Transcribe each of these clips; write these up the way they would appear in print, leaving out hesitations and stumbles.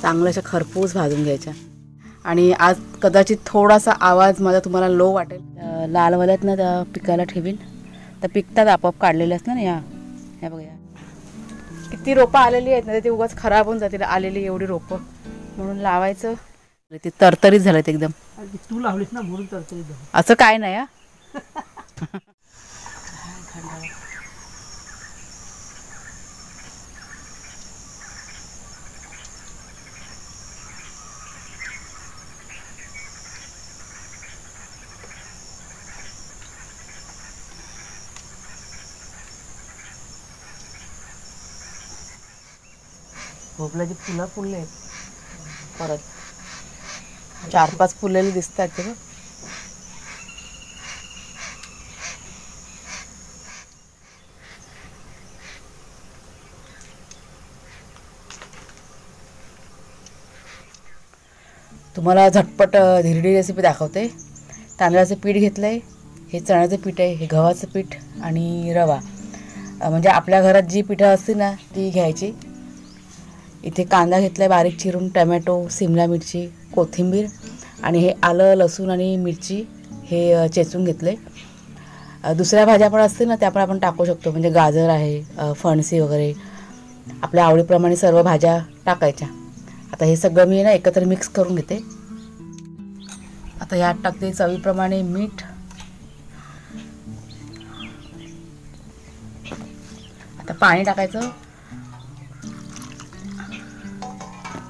चांगलं अशा खरपूस भाजून घ्यायच्या। आणि आज कदाचित थोडासा आवाज माझा तुम्हाला लो वाटेल, लालवाल्यात ना त्या पिकाला ठेवीन, तर पिकतात आपोआप काढलेले असतात ना। या बघा किती रोपं आलेली आहेत ना, ते उगाच खराब होऊन जातील आलेली एवढी रोपं, म्हणून लावायचं। ते तरतरीत झालेत एकदम। तू लावलीस ना म्हणून तरतरीत झालं, असं काय नाही हा। भोपळ्याची फुलं फुलले आहेत, परत 4-5 फुलेली दिसतात ते। तुम्हाला झटपट धिरडी रेसिपी दाखवते। तांदळाचं पीठ घेतलं आहे, हे चण्याचं पीठ आहे, हे गव्हाचं पीठ आणि रवा, म्हणजे आपल्या घरात जी पिठं असते ना ती घ्यायची। इथे कांदा घेतला आहे बारीक चिरून, टमॅटो, सिमला मिरची, कोथिंबीर आणि हे आलं लसूण आणि मिरची हे चेचून घेतले। दुसऱ्या भाज्या पण असतील ना त्या पण आपण टाकू शकतो, म्हणजे गाजर आहे, फणसी वगैरे, आपल्या आवडीप्रमाणे सर्व भाज्या टाकायच्या। आता हे सगळं मी ना एकत्र मिक्स करून घेते। आता यात टाकते चवीप्रमाणे मीठ, आता पाणी टाकायचं,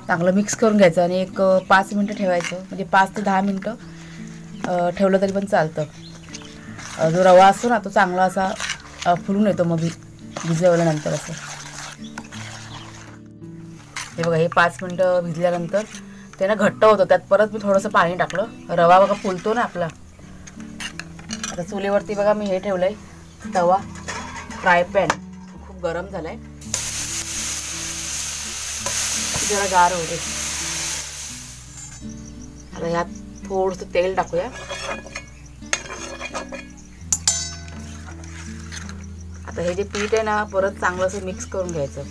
चांगलं मिक्स करून घ्यायचं आणि एक 5 मिनटं ठेवायचं, म्हणजे 5 ते 10 मिनटं ठेवलं तरी पण चालतं। जो रवा असतो ना तो चांगला असा फुलून येतो मग भिजवल्यानंतर असं। हे बघा, हे 5 मिनटं भिजल्यानंतर ते ना घट्ट होतं, त्यात परत मी थोडंसं पाणी टाकलं, रवा बघा फुलतो ना आपला। आता चुलीवरती बघा मी हे ठेवलं आहे तवा, फ्राय पॅन खूप गरम झाला आहे, जरा गार होते। आता यात थोडंसं तेल टाकूया। आता हे जे पीठ आहे ना परत चांगलं असं मिक्स करून घ्यायचं।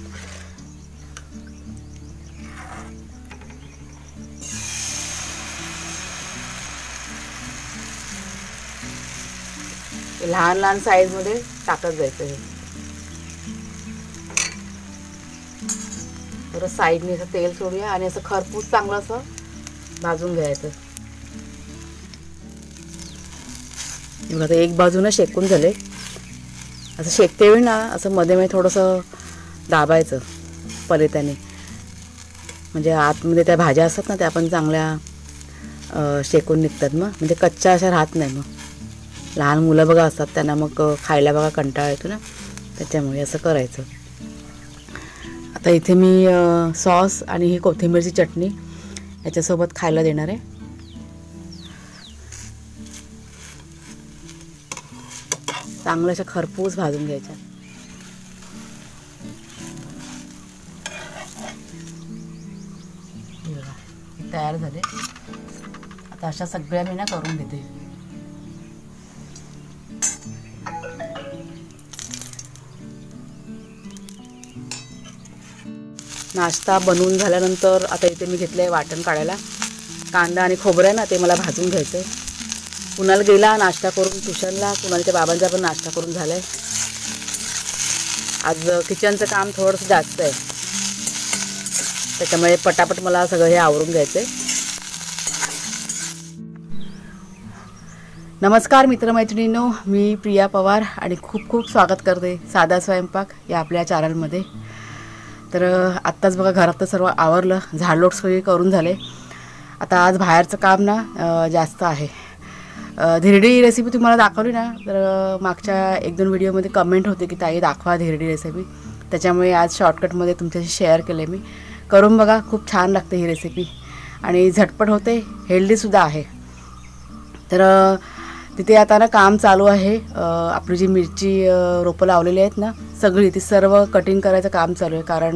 लहान लहान साईजमध्ये टाकत जायचं हे। परत साईडने असं तेल सोडूया आणि असं खरपूस चांगलं असं भाजून घ्यायचं। आता एक बाजूनं शेकून झाले, असं शेकते वेळी ना असं मध्ये मध्ये थोडंसं दाबायचं पलेत्याने, म्हणजे आतमध्ये त्या भाज्या असतात ना त्या पण चांगल्या शेकून निघतात, मग म्हणजे कच्च्या अशा राहत नाही। मग लहान मुलं बघा असतात त्यांना मग खायला बघा कंटाळा येतो ना, त्याच्यामुळे असं करायचं। आता इथे मी सॉस आणि ही कोथिंबीरची चटणी याच्यासोबत खायला देणार आहे। चांगलं अशा खरपूस भाजून घ्यायच्या। तयार झाले, आता अशा सगळ्या मी ना करून घेते। नाश्ता बनवून झाल्यानंतर आता इथे मी घेतलं आहे वाटण काढायला। कांदा आणि खोबरं ना ते मला भाजून घ्यायचं आहे। कुणाल गेला नाश्ता करून ट्युशनला, कुणालच्या बाबांचा पण नाश्ता करून झाला आहे। आज किचनचं काम थोडंसं जास्त आहे, त्याच्यामुळे पटापट मला सगळं हे आवरून घ्यायचं आहे। नमस्कार मित्रमैत्रिणींनो, मी प्रिया पवार आणि खूप खूप स्वागत करते साधा स्वयंपाक या आपल्या चॅनलमध्ये। तर आत्ताच बघा घरात तर सर्व आवरलं, झाडलोट सगळी करून झाले। आता आज बाहेरचं काम ना जास्त आहे। धिरडी रेसिपी तुम्हाला दाखवली ना, तर मागच्या 1-2 व्हिडिओमध्ये कमेंट होते की ताई दाखवा धिरडी रेसिपी, त्याच्यामुळे आज शॉर्टकटमध्ये तुमच्याशी शेअर केले मी। करून बघा, खूप छान लागते ही रेसिपी आणि झटपट होते, हेल्दीसुद्धा आहे। तर तिथे आता ना काम चालू आहे, आपली जी मिरची रोपं लावलेली आहेत ना सगळी ती सर्व कटिंग करायचं काम चालू आहे, कारण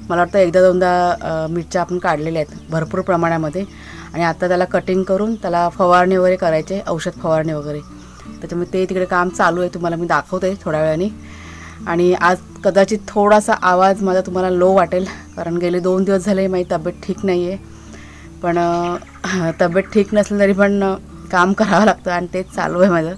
मला वाटतं 1-2दा मिरच्या आपण काढलेल्या आहेत भरपूर प्रमाणामध्ये, आणि आता त्याला कटिंग करून त्याला फवारणी वगैरे करायचे, औषध फवारणी वगैरे, त्याच्यामुळे ते तिकडे काम चालू आहे, तुम्हाला मी दाखवते थोड्या वेळाने। आणि आज कदाचित थोडासा आवाज माझा तुम्हाला लो वाटेल, कारण गेले 2 दिवस झाले माझी तब्येत ठीक नाही आहे. पण तब्येत ठीक नसली तरी पण काम करावं लागतं आणि तेच चालू आहे माझं.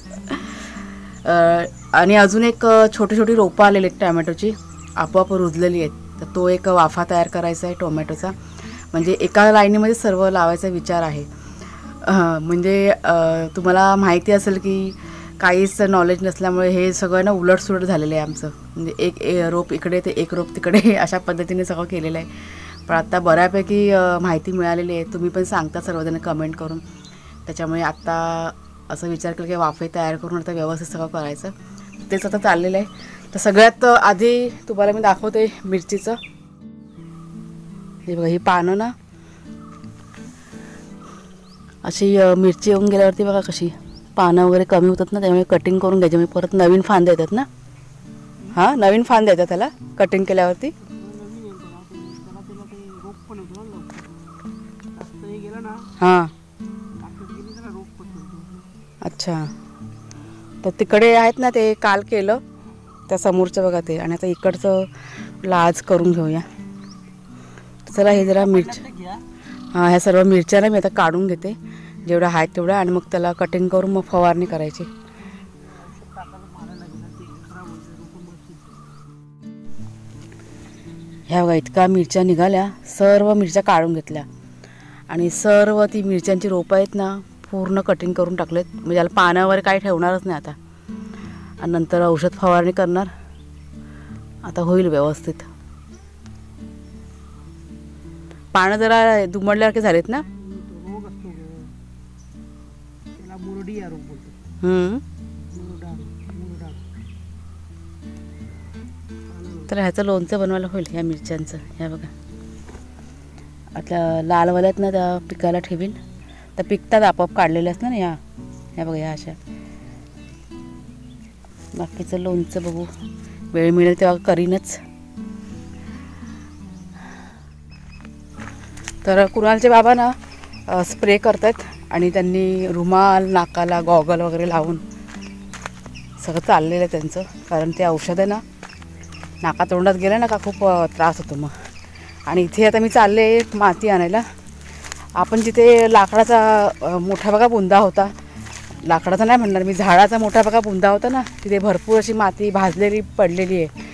आणि अजून एक छोटी छोटी रोपं आलेली आहेत टोमॅटोची, आपोआप रुजलेली आहेत. तर तो एक वाफा तयार करायचा आहे टोमॅटोचा. म्हणजे एका लाईनीमध्ये सर्व लावायचा विचार आहे. म्हणजे तुम्हाला माहिती असेल की काहीच नॉलेज नसल्यामुळे हे सगळं ना उलटसुलट झालेलं आहे आमचं. म्हणजे एक रोप इकडे ते एक रोप तिकडे अशा पद्धतीने सगळं केलेलं आहे. पण आता बऱ्यापैकी माहिती मिळालेली आहे. तुम्ही पण सांगता सर्वजण कमेंट करून. त्याच्यामुळे आत्ता असं विचार केला की वाफे तयार करून आता व्यवस्थित सगळं करायचं. तेच आता चाललेलं आहे. तर सगळ्यात आधी तुम्हाला मी दाखवते मिरचीचं. हे बघा, ही पानं ना अशी मिरची येऊन गेल्यावरती बघा कशी पानं वगैरे कमी होतात ना, त्यामुळे कटिंग करून घ्यायचे. म्हणजे परत नवीन फांद्या येतात ना. हां, नवीन फांद्या येतात त्याला कटिंग केल्यावरती. हां, अच्छा. तर तिकडे आहेत ना, ते काल केलं त्या समोरचं बघा ते, आणि आता इकडचं लाज करून घेऊया. चला, हे जरा मिरची, हां, ह्या सर्व मिरच्या ना मी आता काढून घेते जेवढ्या आहेत तेवढ्या, आणि मग त्याला कटिंग करून मग फवारणी करायची. ह्या बघा, इतका मिरच्या निघाल्या, सर्व मिरच्या काढून घेतल्या आणि सर्व ती मिरच्यांची रोपं आहेत ना पूर्ण कटिंग करून टाकलेत. म्हणजे याला पानं वगैरे काही ठेवणारच नाही आता. आणि नंतर औषध फवारणी करणार. आता होईल व्यवस्थित. पानं जरा दुमडल्यासारखे झालेत ना. तर ह्याचं लोणचं बनवायला होईल ह्या मिरच्यांचं. ह्या बघा, आता लालवाल्यात ना त्या पिकायला ठेवीन. तर पिकतात आपोआप काढलेल्या असतात ना ह्या बघा, ह्या अशा. बाकीचं लोणचं बघू, वेळ मिळेल तेव्हा करीनच. तर कुणालचे बाबा ना स्प्रे करत आहेत आणि त्यांनी रुमाल, नाकाला गॉगल वगैरे लावून सगळं चाललेलं आहे त्यांचं. कारण ते औषध आहे ना नाकातोंडात गेलं ना का खूप त्रास होतो मग. आणि इथे आता मी चालले माती आणायला. आपण जिथे लाकडाचा मोठा बघा बुंदा होता, लाकडाचा नाही म्हणणार मी, झाडाचा मोठा बघा बुंदा होता ना, तिथे भरपूर अशी माती भाजलेली पडलेली आहे.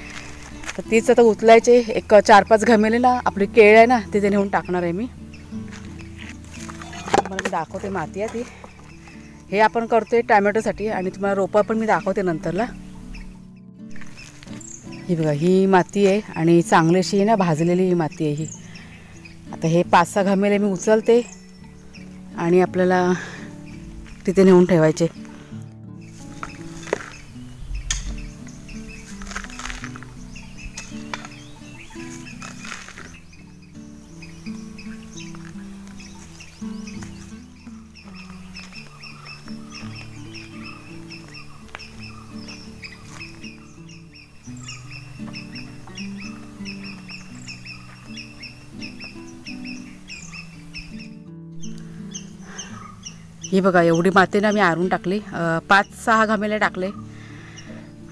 तर तीच आता उचलायचे. एक 4-5 घमेले ना आपली केळ आहे ना तिथे नेऊन टाकणार आहे मी. तुम्हाला मी दाखवते माती आहे ती. हे आपण करतोय टॅमॅटोसाठी, आणि तुम्हाला रोपं पण मी दाखवते नंतरला. ही बघा, ही माती आहे आणि चांगलीशी आहे ना भाजलेली ही माती आहे ही. आता हे 5-6 घमेले मी उचलते आणि आपल्याला तिथे नेऊन ठेवायचे. ही बघा, एवढी माती ना मी आरून टाकली. 5-6 घमेले टाकले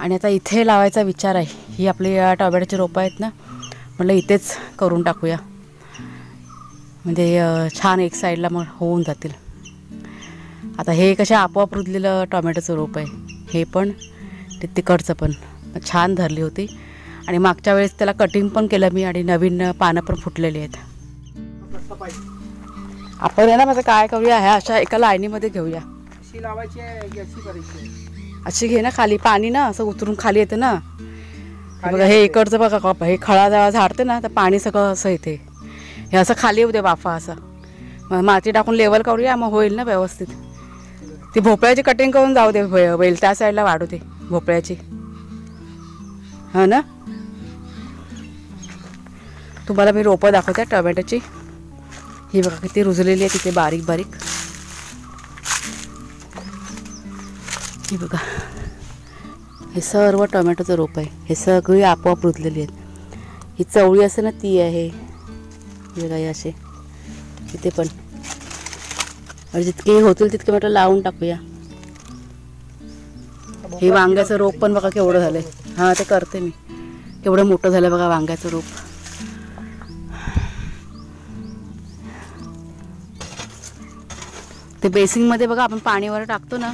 आणि आता इथे लावायचा विचार आहे. ही आपली टोमॅटोची रोपं आहेत ना, म्हटलं इथेच करून टाकूया. म्हणजे छान एक साईडला मग होऊन जातील. आता हे कशा आपोआप रुजलेलं टोमॅटोचं रोप आहे हे, पण ते तिकडचं पण छान धरली होती. आणि मागच्या वेळेस त्याला कटिंग पण केलं मी आणि नवीन पानं पण फुटलेली आहेत. आपण आहे ना माझं काय करूया, ह्या अशा एका लाईनीमध्ये घेऊया. अशी लावायची आहे की अशी करायची? अशी घे ना, खाली पाणी ना असं उतरून खाली येतं ना. बघा, हे इकडचं बघा, हे खळा जेव्हा झाडते ना तर पाणी सगळं असं येते. हे असं खाली येऊ दे वाफा, असं मग माती टाकून लेवल करूया, मग होईल ना व्यवस्थित. ती भोपळ्याची कटिंग करून जाऊ दे, वेल त्या साईडला वाढू दे भोपळ्याची. हां ना, तुम्हाला मी रोपं दाखवते टोमॅटोची. ही बघा किती रुजलेली आहे तिथे बारीक बारीक. ही बघा, हे सर्व टोमॅटोचं रोप आहे. हे सगळी आपोआप रुजलेली आहेत. ही चवळी असते ना ती आहे. हे बघा, हे असे तिथे पण. आणि जितके होतील तितके म्हटलं लावून टाकूया. हे वांग्याचं रोप पण बघा केवढं झालं आहे. हां, ते करते मी. केवढं मोठं झालं बघा वांग्याचं रोप. ते बेसिंगमध्ये बघा आपण पाणीवर टाकतो ना,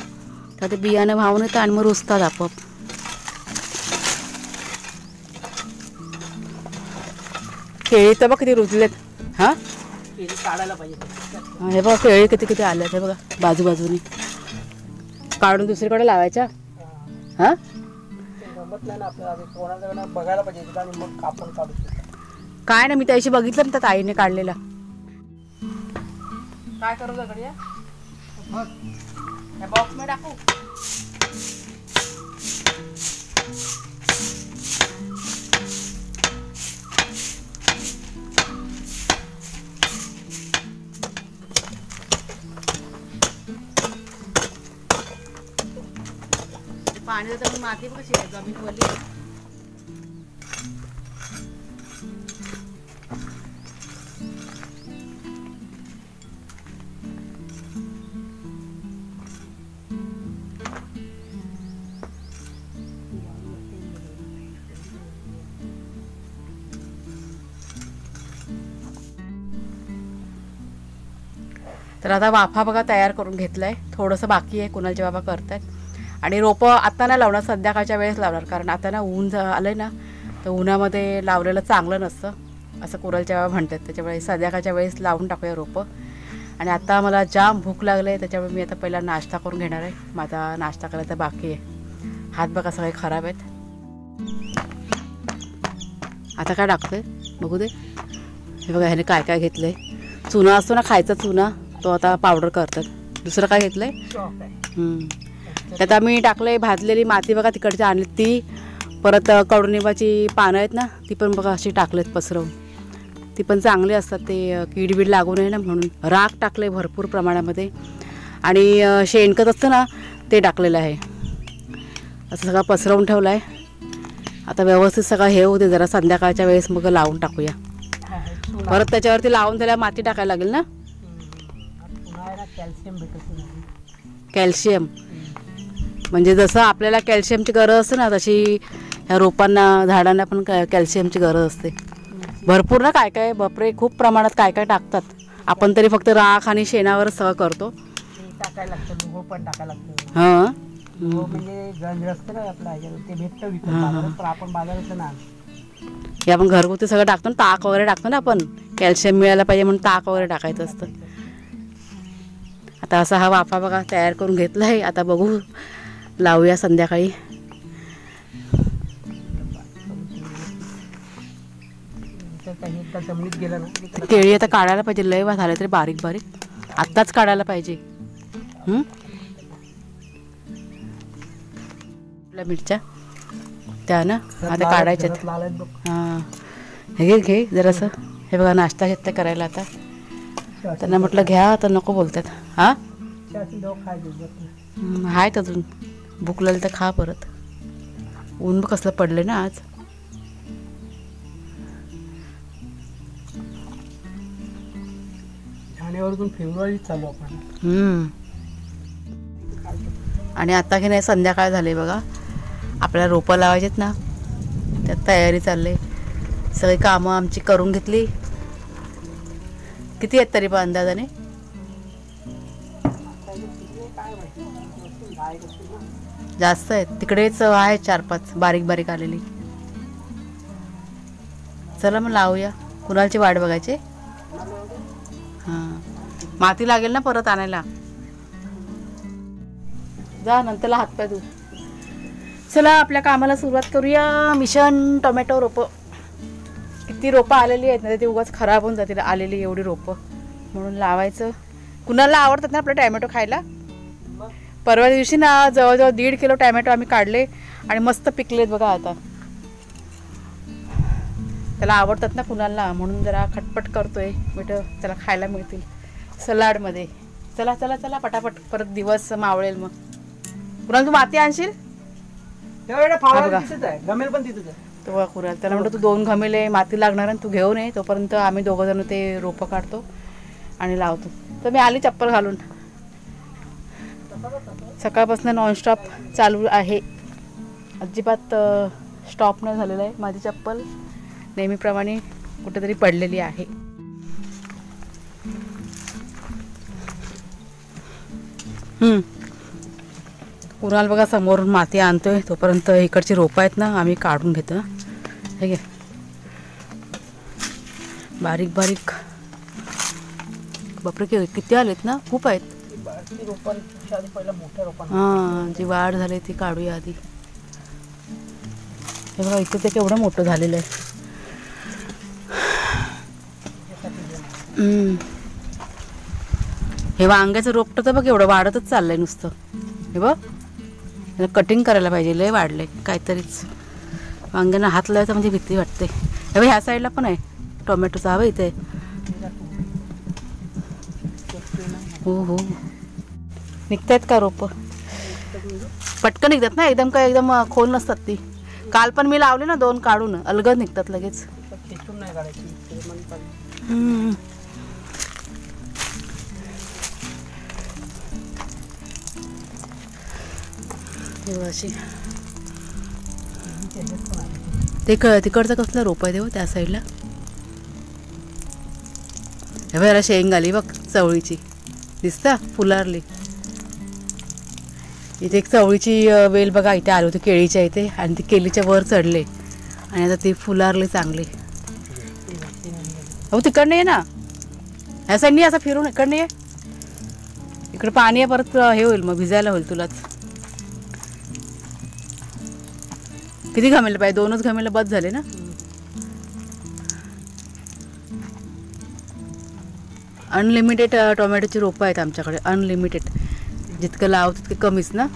तर ते बियाणं वाहून येतं आणि मग रुजतात आपोआप. केळी तर बघ किती रुजलेत. हां काढायला पाहिजे. हे बघा केळी किती किती आल्यात. हे बघा बाजूबाजूनी काढून दुसरीकडे लावायच्या. हां गमत नाही ना आपल्याला, कोणाला बघायला पाहिजे आणि मग आपण काढू शकतो. काय ना, मी त्याशी बघितलं ना त्या ताईने काढलेला. काय करू दगड या बघ या बॉक्स मध्ये टाकू. पाणी जातं माती कशी आहे जमीन वरली. तर आता वाफा बघा तयार करून घेतलाय. थोडंसं बाकी आहे, कुणालचे बाबा करतात. आणि रोपं आता नाही लावणार, संध्याकाळच्या वेळेस लावणार. कारण आता ना ऊन आलंय ना, तर उन्हामध्ये लावलेलं चांगलं नसतं असं कुणालच्या बाबा म्हणतात. त्याच्यामुळे संध्याकाळच्या वेळेस लावून टाकूया रोपं. आणि आता मला जाम भूक लागली आहे, त्याच्यामुळे मी आता पहिला नाश्ता करून घेणार आहे. माझा नाश्ता करायचा बाकी आहे. हात बघा सगळे खराब आहेत. आता काय टाकतोय बघू दे. हे बघा ह्याने काय काय घेतलं आहे. चुना असतो ना खायचा चुना, तो आता पावडर करतात. दुसरं काय घेतलं आहे. त्यात आम्ही टाकलं भाजलेली माती बघा तिकडची आणली ती. परत कडुनिंबाची पानं आहेत ना, ती पण बघा अशी टाकलेत पसरवून. ती पण चांगली असतात, ते कीड लागू नये ना म्हणून. राख टाकलं आहे भरपूर प्रमाणामध्ये. आणि शेणखत असतं ना ते टाकलेलं आहे. असं सगळं पसरवून ठेवलं आहे. आता व्यवस्थित सगळं हे होते, जरा संध्याकाळच्या वेळेस मग लावून टाकूया. परत त्याच्यावरती लावून त्याला माती टाकायला लागेल ना. कॅल्शियम म्हणजे जसं आपल्याला कॅल्शियमची गरज असते ना, तशी ह्या रोपांना झाडांना पण कॅल्शियमची गरज असते भरपूर ना. काय काय बापरे, खूप प्रमाणात काय काय टाकतात. आपण तरी फक्त राख आणि शेणावरच सगळं करतो. टाकायला लागतं, लोह पण टाकायला लागतं. हां म्हणजे गंज असतं ना आपल्या ते भेटतं विकत बाजारात, पण आपण बाजारात ना हे आपण घरगुती सगळं टाकतो ना. ताक वगैरे टाकतो ना आपण, कॅल्शियम मिळायला पाहिजे म्हणून ताक वगैरे टाकायचं असतं. आता असा हा वाफा बघा तयार करून घेतला आहे. आता बघू लावूया संध्याकाळी. केळी आता काढायला पाहिजे, लय वा झाले तरी बारीक बारीक. आत्ताच काढायला पाहिजे. आपल्या मिरच्या त्या ना आता काढायच्यात. हां हे घे जरासं. हे बघा नाश्ता घेतला करायला. आता त्यांना म्हटलं घ्या, तर नको बोलतात. हां आहेत अजून, भूक लागली तर खा परत. ऊन कसलं पडले ना आज. जानेवारीतून फेब्रुवारी चालू आपण. आणि आता की नाही संध्याकाळ झाली बघा. आपल्याला रोपं लावायचेत ना, त्यात तयारी चालली. सगळी कामं आमची करून घेतली. किती आहेत तरी पण अंदाजाने? जास्त आहेत. तिकडेच आहेत 4-5 बारीक बारीक आलेली. चला मग लावूया. कुणालची वाट बघायची. हां माती लागेल ना परत आणायला. जा नंतरला हातपाय धु. चला आपल्या कामाला सुरुवात करूया. मिशन टोमॅटो रोपं. किती रोपं आलेली आहेत ना, ती उगाच खराब होऊन जातील आलेली एवढी रोपं, म्हणून लावायचं. कुणाला आवडतात ना आपलं टॅमॅटो खायला. परवा दिवशी ना जवळजवळ 1.5 किलो टॅमॅटो आम्ही काढले आणि मस्त पिकलेत बघा. आता त्याला आवडतात ना कुणाला, म्हणून जरा खटपट करतोय बेट त्याला खायला मिळतील सलाडमध्ये. चला चला चला पटापट, परत दिवस मावळेल. मग कुणाला तू माती आणशील. गमेल पण तिथेच आहे. तो कुराल त्याला म्हणतो तू 2 घमेले माती लागणार आणि तू घेऊन ये. तोपर्यंत आम्ही 2 जण ते रोपं काढतो आणि लावतो. तर मी आली चप्पल घालून. सकाळपासून नॉनस्टॉप चालू आहे, अजिबात स्टॉप न झालेला आहे. माझी चप्पल नेहमीप्रमाणे कुठेतरी पडलेली आहे. कुणाल बघा समोरून माती आणतोय, तोपर्यंत इकडची रोपं आहेत ना आम्ही काढून घेतो. हे घे बारीक बारीक. बापरे किती आलेत ना, खूप आहेत. हां, जी वाढ झाली ती काढूया आधी. हे बघा इथे ते केवढं मोठं झालेलं आहे. हे वांग्याचं रोपटं तर बघ एवढं वाढतच चाललंय नुसतं. हे बघ कटिंग करायला पाहिजे, लय वाढलंय काहीतरीच. वांग्यांना हात लावायचा म्हणजे भीती वाटते. हे बघ ह्या साईडला पण आहे टोमॅटोचा. हवं इथे. हो हो निघतायत का रोपं? पटकन निघतात ना, एकदम काय एकदम खोल नसतात ती. काल पण मी लावले ना 2 काढून, अलगद निघतात लगेच. ते तिकडचं कसलं रोप आहे तेव्हा त्या साईडला. हे बघ शेंग आली बघ चवळीची, दिसता फुलारली. इथे एक चवळीची वेल बघा इथे आली होती केळीच्या इथे, आणि ती केळीच्या वर चढले आणि आता ती फुलारली चांगली. हो तिकडनं ये ना, ह्या साईडनी असं फिरून इकडनं ये. इकडे पाणी आहे परत, हे होईल मग भिजायला होईल तुलाच. किती घमेलं पाहिजे? 2च घमेलं बस झाले ना. अनलिमिटेड टोमॅटोची रोपं आहेत आमच्याकडे, अनलिमिटेड. जितकं लाव तितकं कमीच ना.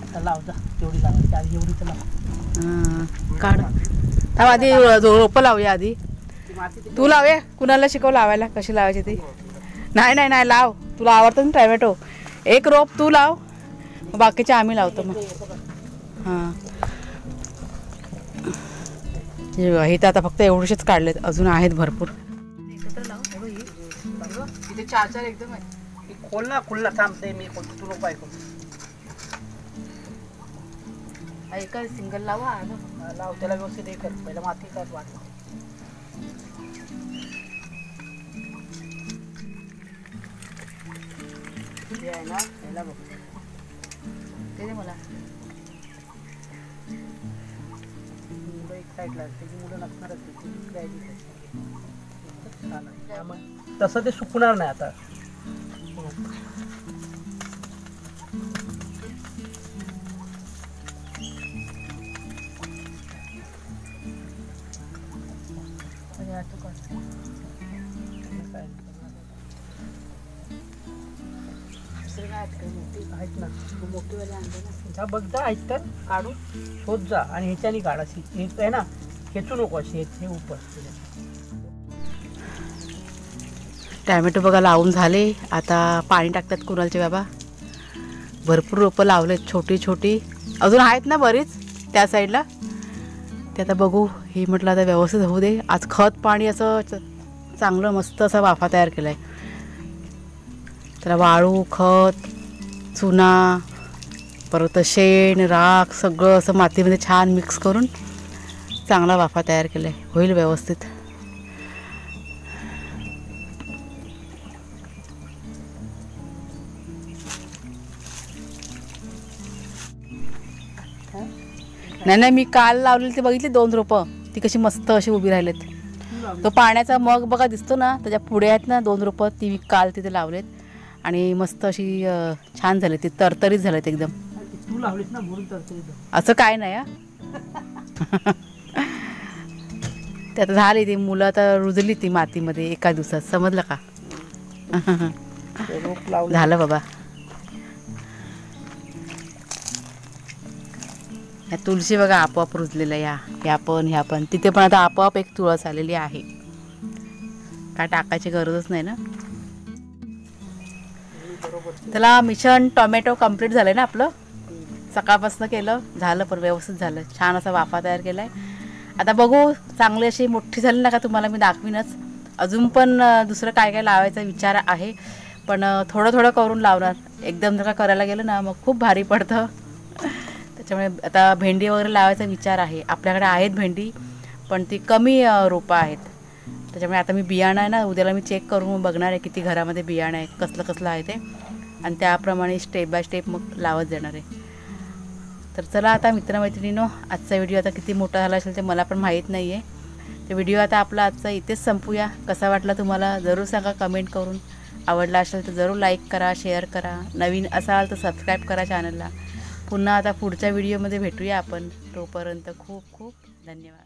काढ आधी रोपं लावूया आधी. तू लावूया, कुणाला शिकव लावायला, कशी लावायची ती. नाही नाही नाही लाव, तुला आवडतं ना टोमॅटो. एक रोप तू लाव, बाकीचे आम्ही लावतो मग. हां हे तर आता फक्त एवढेच काढलेत, अजून आहेत भरपूर. इथे 4 एकदम आहे. खोल ना, खुल्ला थांबते मी खोलतो, तू नको ऐकू. एका सिंगल लावा लाव, त्याला व्यवस्थित हे कर. पहिला माती काढ वाट. हे आहे ना, पहिला बघ ते मला एक साईडला त्याची मुलं नसणारच. तसं ते सुकणार नाही आता. आहेत ना मोठीवाले आणले ना, बघ जा आहेत तर काढून शोध जा आणि ह्याच्यानी काढ. अशी आहे ना, खेचू नको अशी. हे उपर टॅमॅटो बघा लावून झाले. आता पाणी टाकतात कुणालचे बाबा. भरपूर रोपं लावलेत छोटी छोटी, अजून आहेत ना बरीच त्या साईडला. ते आता बघू. हे म्हटलं आता व्यवस्थित होऊ दे. आज खत पाणी असं चांगलं मस्त असा वाफा तयार केला आहे. त्याला वाळू, खत, चुना, परत शेण, राख सगळं असं मातीमध्ये छान मिक्स करून चांगला वाफा तयार केला आहे. होईल व्यवस्थित. नाही नाही, मी काल लावलेली ते बघितली 2 रोपं, ती कशी मस्त अशी उभी राहिलेत. तो पाण्याचा मग बघा दिसतो ना, त्याच्या पुढे आहेत ना 2 रोपं, ती काल तिथे लावलेत आणि मस्त अशी छान झाली. ती तरतरीत झालेत एकदम. तू लावलीस ना म्हणून तरतरीत. असं काय नाही. ते आता झाली ती मुलं आता रुजली ती मातीमध्ये एका दिवसात, समजलं का. झालं बाबा. ह्या तुळशी बघा आपोआप रुजलेल्या. ह्या पण तिथे पण आता आपोआप एक तुळस आलेली आहे. काय टाकायची गरजच नाही ना. त्याला मिशन टोमॅटो कंप्लीट झालं ना आपलं. सकाळपासून केलं, झालं पण व्यवस्थित झालं. छान असा वाफा तयार केला आहे. आता बघू, चांगली अशी मोठी झाली ना का तुम्हाला मी दाखवीनच. अजून पण दुसरं काय काय लावायचा विचार आहे, पण थोडं थोडं करून लावणार. एकदम जर का करायला गेलं ना मग खूप भारी पडतं. तर त्याच्यामुळे आता भेंडी वगैरे लावायचा विचार आहे. आपल्याकडे आहेत भेंडी, पण ती कमी रोपं आहेत. त्याच्यामुळे आता मी बियाणं आहे ना, उद्याला मी चेक करून बघणार आहे किती घरामध्ये बियाणं आहे, कसलं कसलं आहे ते, आणि त्याप्रमाणे स्टेप बाय स्टेप मग लावत जाणार आहे. तर चला आता मित्रमैत्रिणींनो, आजचा व्हिडिओ आता किती मोठा झाला असेल ते मला पण माहीत नाही आहे. तर व्हिडिओ आता आपला आजचा इथेच संपूया. कसा वाटला तुम्हाला जरूर सांगा कमेंट करून. आवडला असेल तर जरूर लाईक करा, शेअर करा. नवीन असाल तर सबस्क्राईब करा चॅनलला. पुन्हा आता पुढच्या व्हिडिओमध्ये भेटूया आपण. तोपर्यंत खूप खूप धन्यवाद.